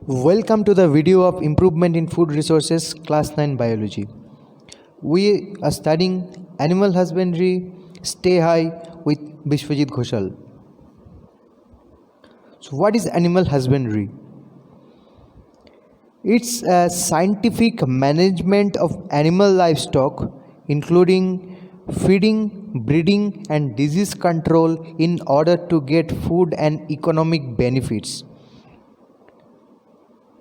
Welcome to the video of improvement in food resources class 9 biology. We are studying animal husbandry. Stay high with Bishwajit Ghoshal. So what is animal husbandry? It's a scientific management of animal livestock including feeding, breeding and disease control in order to get food and economic benefits.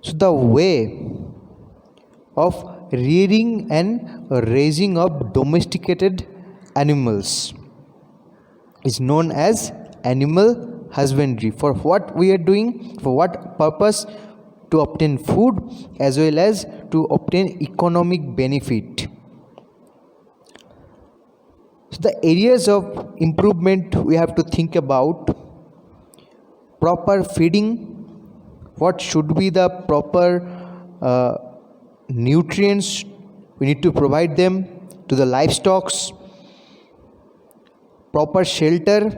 So the way of rearing and raising of domesticated animals is known as animal husbandry. For what we are doing, for what purpose? To obtain food as well as to obtain economic benefit. So the areas of improvement we have to think about: proper feeding. What should be the proper nutrients we need to provide them to the livestock? Proper shelter,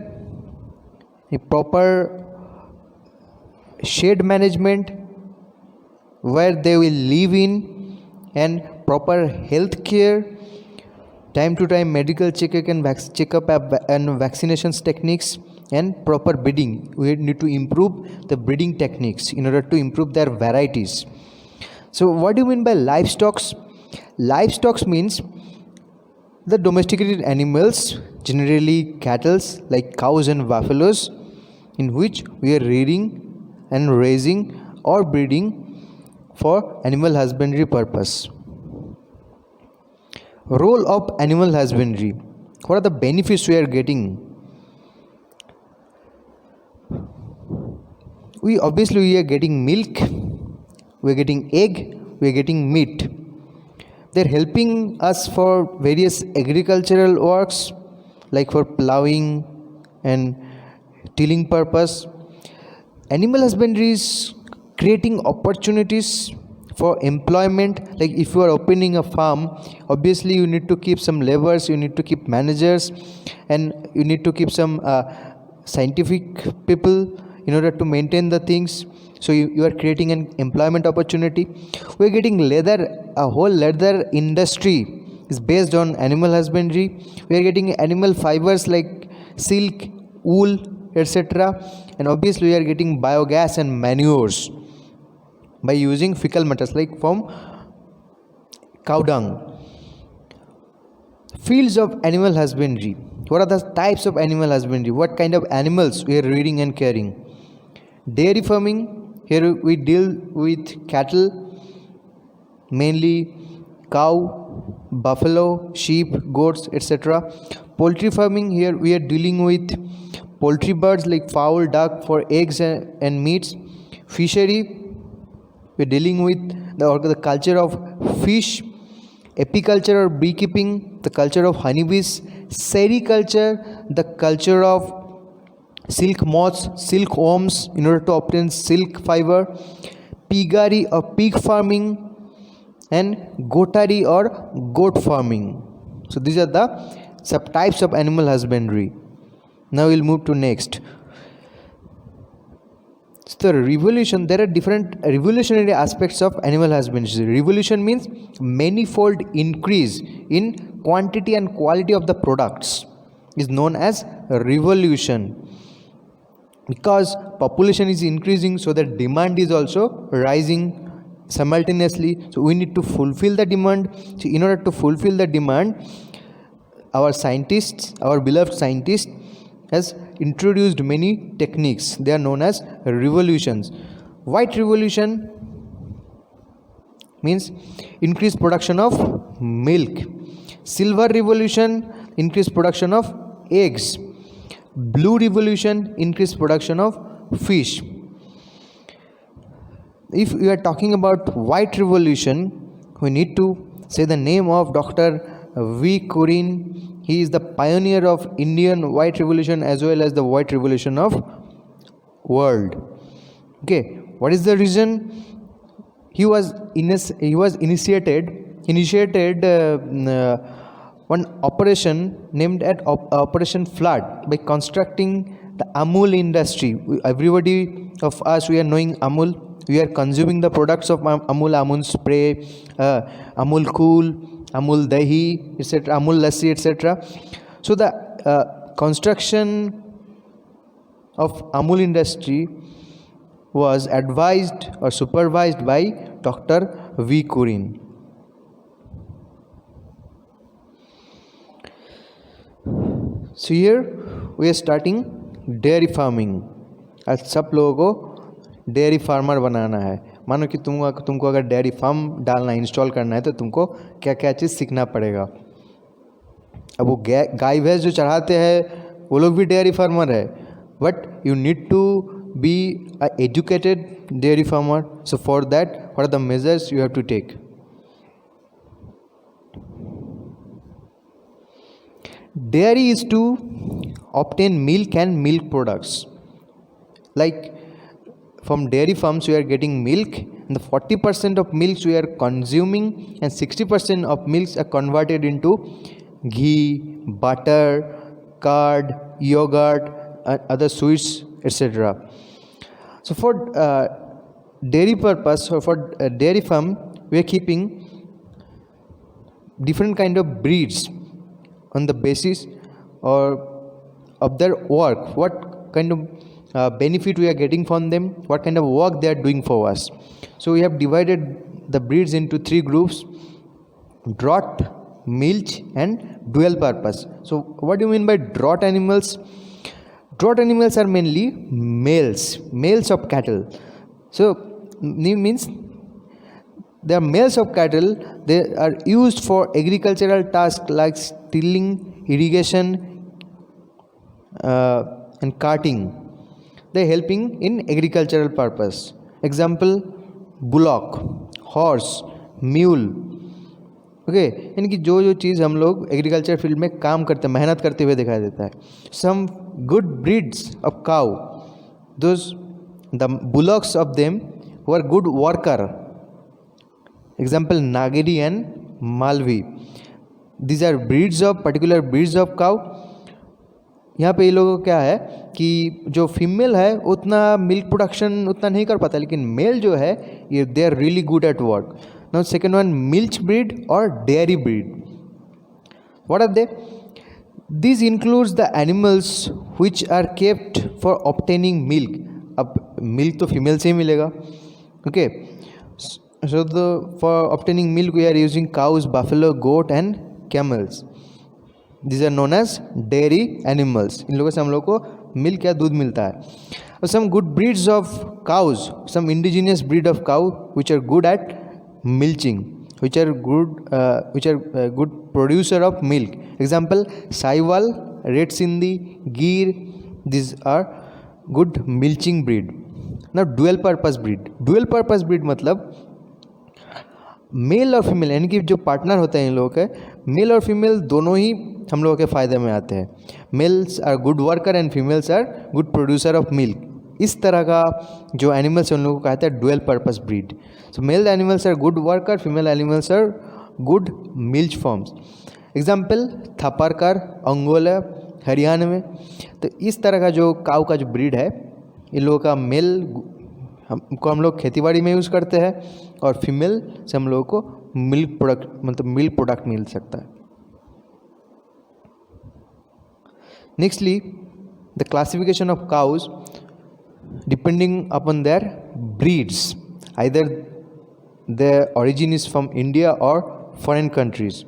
a proper shade management where they will live in, and proper health care, time to time medical checkup and vaccinations techniques, and proper breeding. We need to improve the breeding techniques in order to improve their varieties. So what do you mean by livestock? Livestock means the domesticated animals, generally cattle like cows and buffaloes, in which we are rearing and raising or breeding for animal husbandry purpose. Role of animal husbandry. What are the benefits we are getting? We are getting milk, we are getting egg, we are getting meat. They are helping us for various agricultural works like for ploughing and tilling purpose. Animal husbandry is creating opportunities for employment. Like if you are opening a farm, obviously you need to keep some laborers, you need to keep managers, and you need to keep some scientific people in order to maintain the things. So you are creating an employment opportunity. We are getting leather. A whole leather industry is based on animal husbandry. We are getting animal fibers like silk, wool, etc. And obviously we are getting biogas and manures by using fecal matters like from cow dung. Fields of animal husbandry. What are the types of animal husbandry? What kind of animals we are rearing and caring? Dairy farming. Here we deal with cattle, mainly cow, buffalo, sheep, goats, etc. Poultry farming. Here we are dealing with poultry birds like fowl, duck for eggs and meats. Fishery. We are dealing with the culture of fish. Apiculture or beekeeping, the culture of honeybees. Sericulture, the culture of silk moths, silkworms in order to obtain silk fiber. Piggery or pig farming, and goatary or goat farming. So these are the subtypes of animal husbandry. Now we'll move to next. So the revolution, there are different revolutionary aspects of animal husbandry. Revolution means manifold increase in quantity and quality of the products is known as revolution. Because population is increasing, so the demand is also rising simultaneously. So we need to fulfill the demand. So in order to fulfill the demand, our scientists, our beloved scientists, has introduced many techniques. They are known as revolutions. White revolution means increased production of milk. Silver revolution, increased production of eggs. Blue revolution, increased production of fish. If we are talking about white revolution, we need to say the name of Dr. V. Corin. He is the pioneer of Indian white revolution as well as the white revolution of world. Okay, what is the reason? He was initiated one operation named at Operation Flood by constructing the Amul industry. Everybody of us, we are knowing Amul. we are consuming the products of Amul, Amul spray, Amul Cool, Amul Dahi, etc., Amul Lassi, etc. So the construction of Amul industry was advised or supervised by Dr. V. Kurin. So here we are starting dairy farming. आज सब लोगों को dairy farmer बनाना है. मानो कि तुमको अगर dairy farm डालना इंस्टॉल करना है तो तुमको क्या क्या चीज़ सीखना पड़ेगा. अब वो गाय भैंस जो चढ़ाते हैं वो लोग भी डेयरी फार्मर है, but you need to be a educated dairy farmer. So for that what are the measures you have to take. Dairy is to obtain milk and milk products. Like from dairy farms we are getting milk, and the 40% of milks we are consuming and 60% of milks are converted into ghee, butter, curd, yogurt, other sweets, etc. So for dairy purpose or for dairy farm we are keeping different kind of breeds on the basis or of their work, what kind of benefit we are getting from them, what kind of work they are doing for us. So we have divided the breeds into 3 groups: draught, milch and dual purpose. So what do you mean by draught animals? Draught animals are mainly males of cattle. So means they are males of cattle. They are used for agricultural tasks like tilling, irrigation, and carting. They are helping in agricultural purpose. Example: bullock, horse, mule. Okay, यानी कि जो चीज़ हम लोग agriculture field में काम करते मेहनत करते हुए दिखाई देता है. Some good breeds of cow, those the bullocks of them who are good worker. Example: Nagiri and Malvi. These are breeds of particular breeds of cow. यहाँ पे ये लोगों को क्या है कि जो फीमेल है उतना मिल्क प्रोडक्शन उतना नहीं कर पाता, लेकिन मेल जो है ये they are really good at work. Now second one, milch breed और dairy breed. What are they? This includes the animals which are kept for obtaining milk. अब मिल्क तो फीमेल से ही मिलेगा. Okay, so for obtaining milk we are using cows, buffalo, goat and camels. These are known as dairy animals. इन लोगों से हम लोग को मिल्क या दूध मिलता है. Some good breeds of cows, some indigenous breed of cow which are good at milching, which are good producer of milk. Example: Sahiwal, Red Sindhi, Gir. These are good milching breed. Now dual purpose breed. Dual purpose breed मतलब mail और female, यानी कि जो partner होते हैं इन लोगों के, mail और फीमेल दोनों ही हम लोगों के फ़ायदे में आते हैं. Males are good worker and females are good producer of milk. इस तरह का जो एनिमल्स हैं उन लोगों को कहते हैं dual purpose breed. So male animals are good worker, female animals are good milch forms. Example: Tharparkar, Ongole, Haryana में. तो इस तरह का जो काऊ का जो ब्रीड है, इन लोगों का मेल हम लोग खेतीबाड़ी में यूज़ करते हैं और फीमेल से हम लोगों को मिल्क प्रोडक्ट मतलब मिल्क प्रोडक्ट मिल सकता है. Nextly, the classification of cows depending upon their breeds. Either the origin is from India or foreign countries.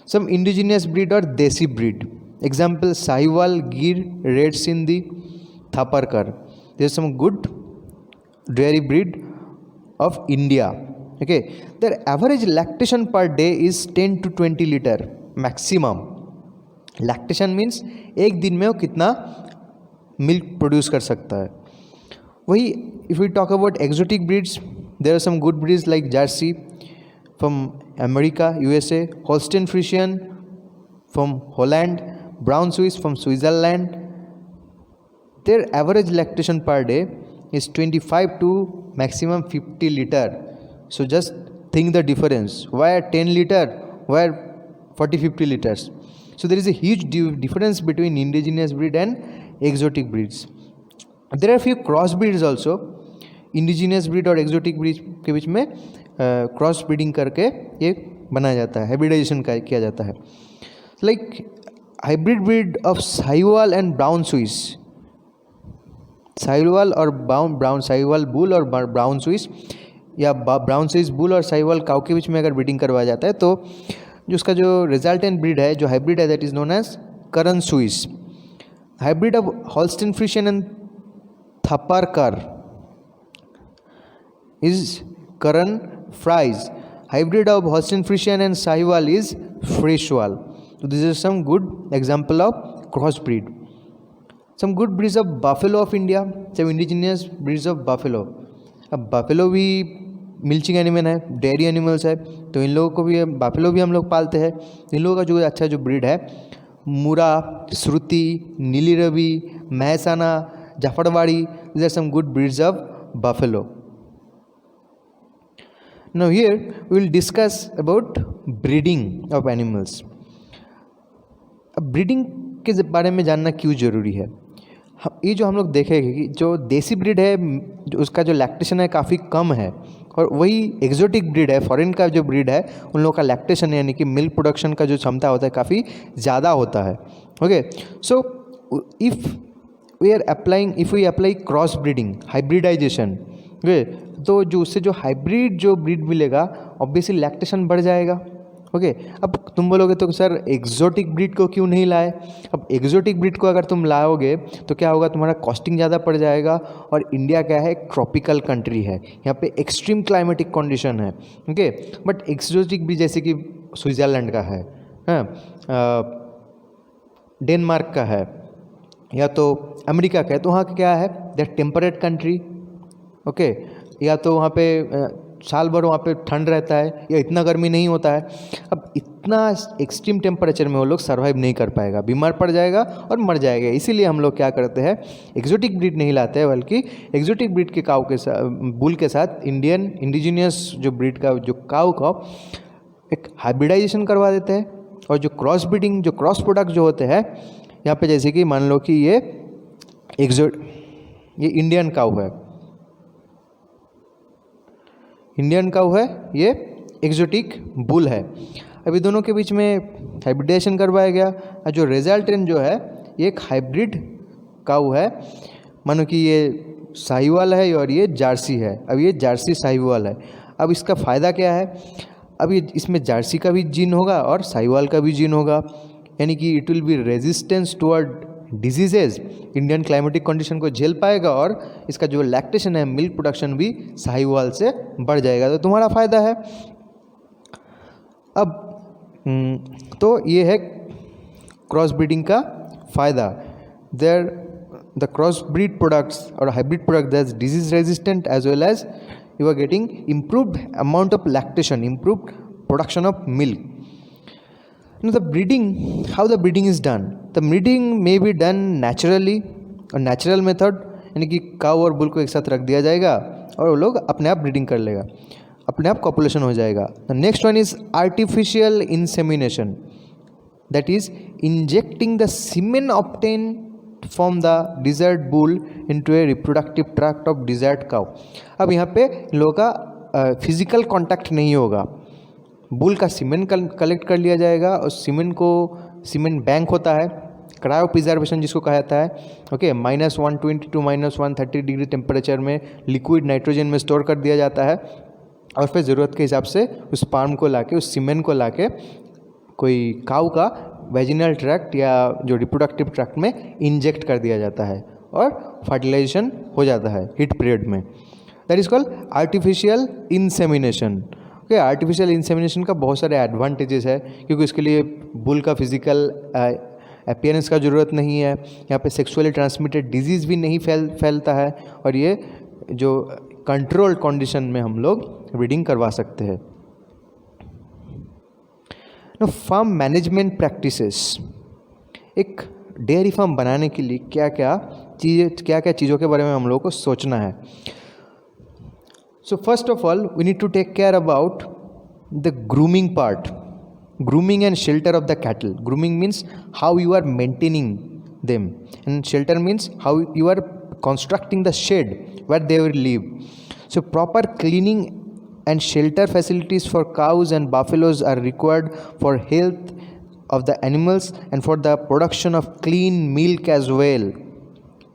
Some indigenous breed or desi breed. Example: Sahiwal, Gir, Red Sindhi, Thaparkar. There is some good dairy breed of India. Okay, their average lactation per day is 10 to 20 liter maximum. Lactation means एक दिन में वो कितना milk produce कर सकता है. वही if we talk about exotic breeds, there are some good breeds like Jersey from America, USA, Holstein Friesian from Holland, Brown Swiss from Switzerland. Their average lactation per day is 25 to maximum 50 liter. So just think the difference. Why 10 liter? Why 40-50 liters? So there is a huge difference between indigenous breed and exotic breeds. There are few cross breeds also. Indigenous breed और exotic breed के बीच में cross breeding करके ये बनाया जाता है, hybridisation किया जाता है. Like hybrid breed of Sahiwal and brown Swiss, Sahiwal और ब्राउन साहिवाल बुल और ब्राउन स्विस, या ब्राउन स्विस बुल और साहिवाल काउ के बीच में अगर ब्रीडिंग करवाया जाता है तो जो उसका जो रिजल्टेंट ब्रीड है, जो हाइब्रिड है, that is known as Karan Swiss. Hybrid of Holstein Friesian and Tharparkar is Karan Fries. Hybrid of Holstein Friesian and Sahiwal is Freshwal. So this is some good example of crossbreed. Some good breeds of buffalo of India, some indigenous breeds of buffalo. अब buffalo भी milching animal है, dairy animals है, तो इन लोगों को भी buffalo भी हम लोग पालते हैं. इन लोगों का जो अच्छा जो ब्रीड है, Murrah, Surti, Nili Ravi, Mehsana, Jaffarabadi, these are some good breeds of buffalo. Now here we will discuss about breeding of animals. अब ब्रीडिंग के बारे में जानना क्यों ज़रूरी है. ये जो हम लोग देखेंगे कि जो देसी ब्रीड है, जो उसका जो लैक्टेशन है काफ़ी कम है, और वही एक्जोटिक ब्रीड है, फॉरेन का जो ब्रीड है, उन लोगों का लैक्टेशन यानी कि मिल्क प्रोडक्शन का जो क्षमता होता है काफ़ी ज़्यादा होता है. Okay, so if we apply cross breeding, hybridization, तो जो उससे जो हाइब्रिड जो ब्रीड मिलेगा, ऑब्वियसली लैक्टेशन बढ़ जाएगा. ओके, अब तुम बोलोगे तो सर एक्जोटिक ब्रीड को क्यों नहीं लाए. अब एक्जोटिक ब्रीड को अगर तुम लाओगे तो क्या होगा, तुम्हारा कॉस्टिंग ज़्यादा पड़ जाएगा. और इंडिया क्या है, ट्रॉपिकल कंट्री है, यहाँ पे एक्सट्रीम क्लाइमेटिक कंडीशन है. ओके, बट एक्जोटिक ब्रीड जैसे कि स्विट्ज़रलैंड का है, डेनमार्क का है, या तो अमेरिका का है, तो वहाँ क्या है, दैट टेम्परेट कंट्री. ओके, या तो वहाँ पे साल भर वहाँ पे ठंड रहता है, या इतना गर्मी नहीं होता है. अब इतना एक्सट्रीम टेम्परेचर में वो लोग सर्वाइव नहीं कर पाएगा, बीमार पड़ जाएगा और मर जाएगा. इसीलिए हम लोग क्या करते हैं, एक्जोटिक ब्रीड नहीं लाते हैं, बल्कि एक्जोटिक ब्रीड के काऊ के साथ, बुल के साथ इंडिजिनियस जो ब्रीड का जो काऊ का एक हाइब्रिडाइजेशन करवा देते हैं. और जो क्रॉस ब्रीडिंग, जो क्रॉस प्रोडक्ट जो होते हैं यहाँ पे, जैसे कि मान लो कि ये इंडियन काऊ है, इंडियन काऊ है, ये एक्जोटिक बुल है. अभी दोनों के बीच में हाइब्रिडाइजेशन करवाया गया, और जो रिजल्टेंट जो है ये एक हाइब्रिड काऊ है. मानो कि ये साहिवाल है और ये जार्सी है. अब ये जार्सी साहिवाल है. अब इसका फ़ायदा क्या है, अब ये इसमें जार्सी का भी जीन होगा और साहिवाल का भी जीन होगा, यानी कि it will be resistance toward diseases, Indian climatic condition को झेल पाएगा, और इसका जो लैक्टेशन है, मिल्क प्रोडक्शन भी साहिवाल से बढ़ जाएगा. तो तुम्हारा फ़ायदा है. अब तो ये है क्रॉस ब्रीडिंग का फ़ायदा. द क्रॉस ब्रीड प्रोडक्ट्स और hybrid product that disease resistant as well as you are getting improved amount of lactation, improved production of milk. Now the breeding, how the breeding is done, the breeding may be done naturally, और natural method यानी कि काऊ और bull को एक साथ रख दिया जाएगा और वो लोग अपने आप ब्रीडिंग कर लेगा, अपने आप कॉपुलेशन हो जाएगा. The next one is artificial insemination, that is injecting the semen obtained from the desired bull into a reproductive tract of desired cow. अब यहाँ पे इन लोगों का फिजिकल कांटेक्ट नहीं होगा. बुल का सीमेन कलेक्ट कर लिया जाएगा, और सीमेन बैंक होता है, क्रायो प्रिजर्वेशन जिसको कहा जाता है. ओके, -120 to -130 डिग्री टेम्परेचर में लिक्विड नाइट्रोजन में स्टोर कर दिया जाता है, और फिर ज़रूरत के हिसाब से उस स्पर्म को लाके, उस सीमेन को लाके कोई काऊ का वेजिनल ट्रैक्ट या जो रिप्रोडक्टिव ट्रैक्ट में इंजेक्ट कर दिया जाता है, और फर्टिलाइजेशन हो जाता है हीट पीरियड में. That is called artificial insemination. Okay, artificial insemination का बहुत सारे एडवांटेजेस है, क्योंकि इसके लिए बुल का फिजिकल अपीयरेंस का ज़रूरत नहीं है, यहाँ पे सेक्सुअली ट्रांसमिटेड डिजीज़ भी नहीं फैलता है, और ये जो कंट्रोल्ड कंडीशन में हम लोग ब्रीडिंग करवा सकते हैं. फार्म मैनेजमेंट प्रैक्टिसेस, एक डेयरी फार्म बनाने के लिए क्या क्या चीज़ों के बारे में हम लोगों को सोचना है. So first of all we need to take care about the grooming part, grooming and shelter of the cattle. Grooming means how you are maintaining them, and shelter means how you are constructing the shed where they will live. So proper cleaning and shelter facilities for cows and buffaloes are required for health of the animals and for the production of clean milk as well.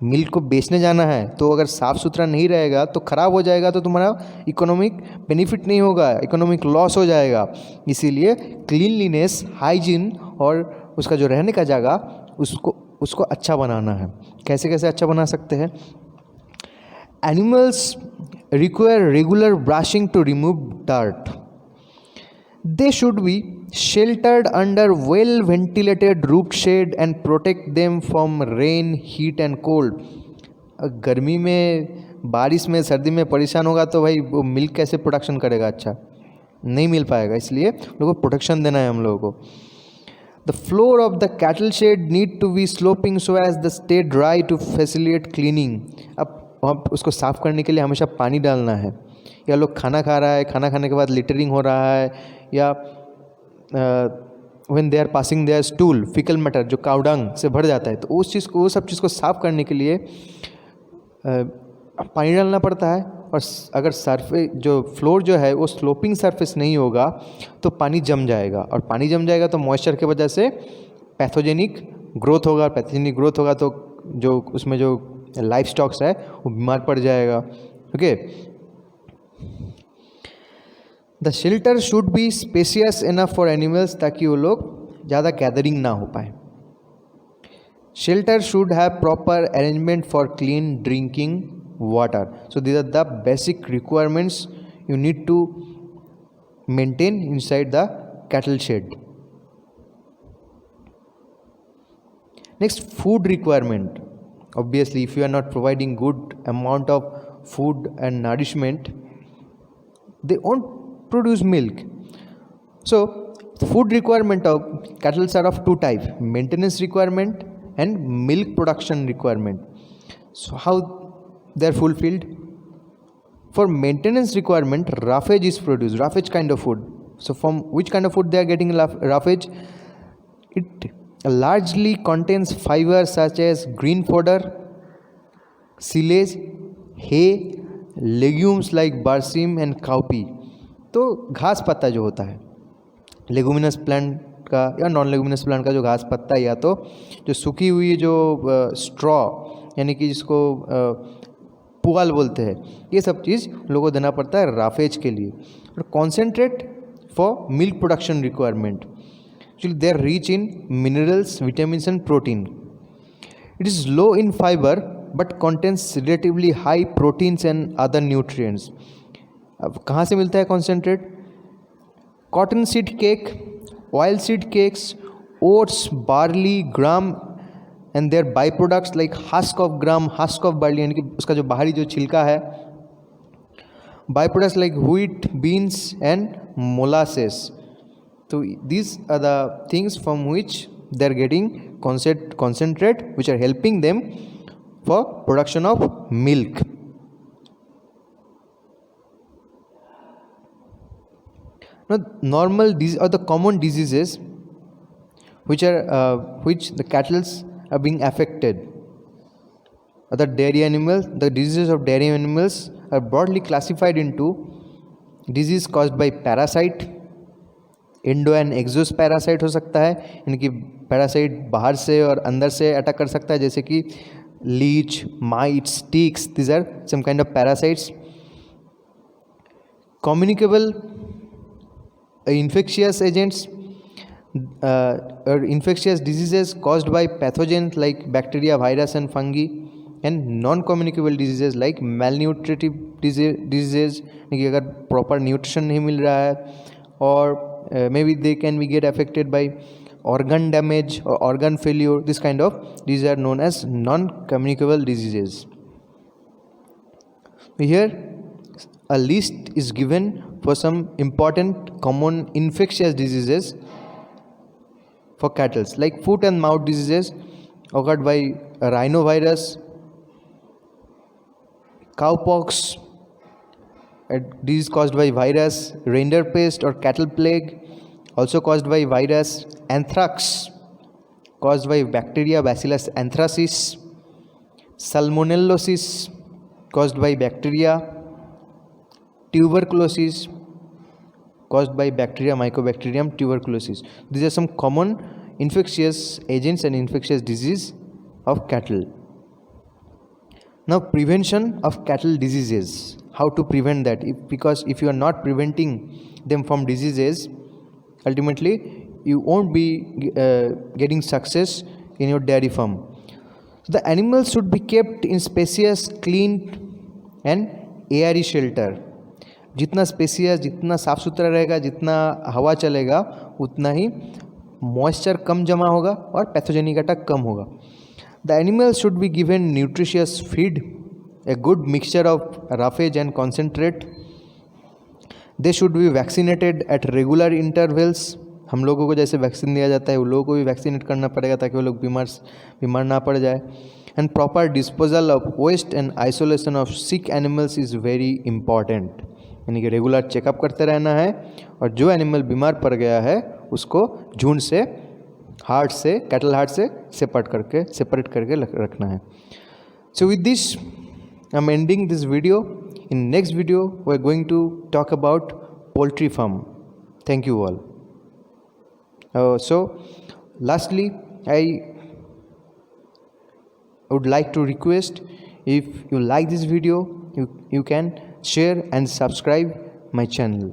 Milk को बेचने जाना है तो अगर साफ़ सुथरा नहीं रहेगा तो ख़राब हो जाएगा, तो तुम्हारा इकोनॉमिक बेनिफिट नहीं होगा, इकोनॉमिक लॉस हो जाएगा. इसीलिए क्लीनलीनेस, हाइजीन और उसका जो रहने का जगह उसको अच्छा बनाना है. कैसे कैसे अच्छा बना सकते हैं? Animals require regular brushing to remove dirt. They should be sheltered under well-ventilated roof shade and protect them from rain, heat and cold. गर्मी में, बारिश में, सर्दी में परेशान होगा तो भाई वो मिल्क कैसे प्रोडक्शन करेगा? अच्छा नहीं मिल पाएगा. इसलिए लोगों को प्रोटेक्शन देना है हम लोगों को. The floor of the cattle shed need to be sloping so as the stay dry to facilitate cleaning. अब वहाँ उसको साफ़ करने के लिए हमेशा पानी डालना है. या लोग खाना खा रहा है, खाना खाने के बाद लिटरिंग हो रहा है, या when they are passing their stool, fecal matter जो काउडंग से भर जाता है, तो उस चीज़ को, वो सब चीज़ को साफ़ करने के लिए पानी डालना पड़ता है. और अगर सरफेस जो फ्लोर जो है वो स्लोपिंग सरफेस नहीं होगा तो पानी जम जाएगा, और पानी जम जाएगा तो मॉइस्चर की वजह से पैथोजेनिक ग्रोथ होगा. पैथोजेनिक ग्रोथ होगा तो जो उसमें जो लाइफ स्टॉक्स है वो बीमार पड़ जाएगा. Okay. The shelter should be spacious enough for animals, ताकि वो लोग ज़्यादा गैदरिंग ना हो पाए. Shelter should have proper arrangement for clean drinking water. So these are the basic requirements you need to maintain inside the cattle shed. Next, food requirement. Obviously, if you are not providing good amount of food and nourishment, they won't produce milk. So food requirement of cattle are of two types: maintenance requirement and milk production requirement. So how they are fulfilled? For maintenance requirement, roughage is produced, roughage kind of food. So from which kind of food they are getting roughage? It largely contains fiber such as green fodder, silage, hay, legumes like barsim and cowpea. तो घास पत्ता जो होता है leguminous plant का या non leguminous plant का जो घास पत्ता, या तो जो सूखी हुई जो स्ट्रॉ यानी कि जिसको पुआल बोलते हैं, ये सब चीज़ लोगों को देना पड़ता है राफेज के लिए. और concentrate for milk production requirement. Actually, they are rich in minerals, vitamins and protein. It is low in fiber but contains relatively high proteins and other nutrients. अब कहाँ से मिलता है concentrate? Cotton seed cake, oil seed cakes, oats, barley, gram and their by products like husk of gram, husk of barley यानी कि उसका जो बाहरी जो छिलका है, by products like wheat, beans and molasses. So these are the things from which they are getting concentrate, which are helping them for production of milk. Now, normal disease or the common diseases which the cattle are being affected. Other dairy animals, the diseases of dairy animals are broadly classified into disease caused by parasite. Endo and exo parasite हो सकता है, यानी कि parasite बाहर से और अंदर से अटैक कर सकता है, जैसे कि leech, mites, ticks. These are some kind of parasites. Communicable infectious agents or infectious diseases caused by pathogens like bacteria, virus and fungi, and non-communicable diseases like malnutritive diseases कि अगर proper nutrition नहीं मिल रहा है, और maybe they can be get affected by organ damage or organ failure. This kind of these are known as non-communicable diseases. Here a list is given for some important common infectious diseases for cattle, like foot and mouth diseases occurred by rhinovirus, cowpox, a disease caused by virus, rinderpest or cattle plague, also caused by virus, anthrax caused by bacteria Bacillus anthracis, salmonellosis caused by bacteria, tuberculosis caused by bacteria, Mycobacterium tuberculosis. These are some common infectious agents and infectious disease of cattle. Now, prevention of cattle diseases. How to prevent that? Because if you are not preventing them from diseases, ultimately you won't be getting success in your dairy farm. So the animals should be kept in spacious, clean and airy shelter. जितना spacious, जितना साफ़ सुथरा रहेगा, जितना हवा चलेगा, उतना ही moisture कम जमा होगा और पैथोजेनिक अटैक कम होगा. The animals should be given nutritious feed, a good mixture of roughage and concentrate. They should be vaccinated at regular intervals. हम लोगों को जैसे वैक्सीन दिया जाता है, उन लोगों को भी वैक्सीनेट करना पड़ेगा ताकि वो लोग बीमार ना पड़ जाए. And proper disposal of waste and isolation of sick animals is very important. यानी कि रेगुलर चेकअप करते रहना है और जो एनिमल बीमार पड़ गया है उसको झुंड से, हार्ट से, कैटल हार्ट से सेपरेट करके रखना है. So with this I am ending this video. In next video we are going to talk about poultry farm. Thank you all. So lastly, I would like to request, if you like this video, you can share and subscribe my channel.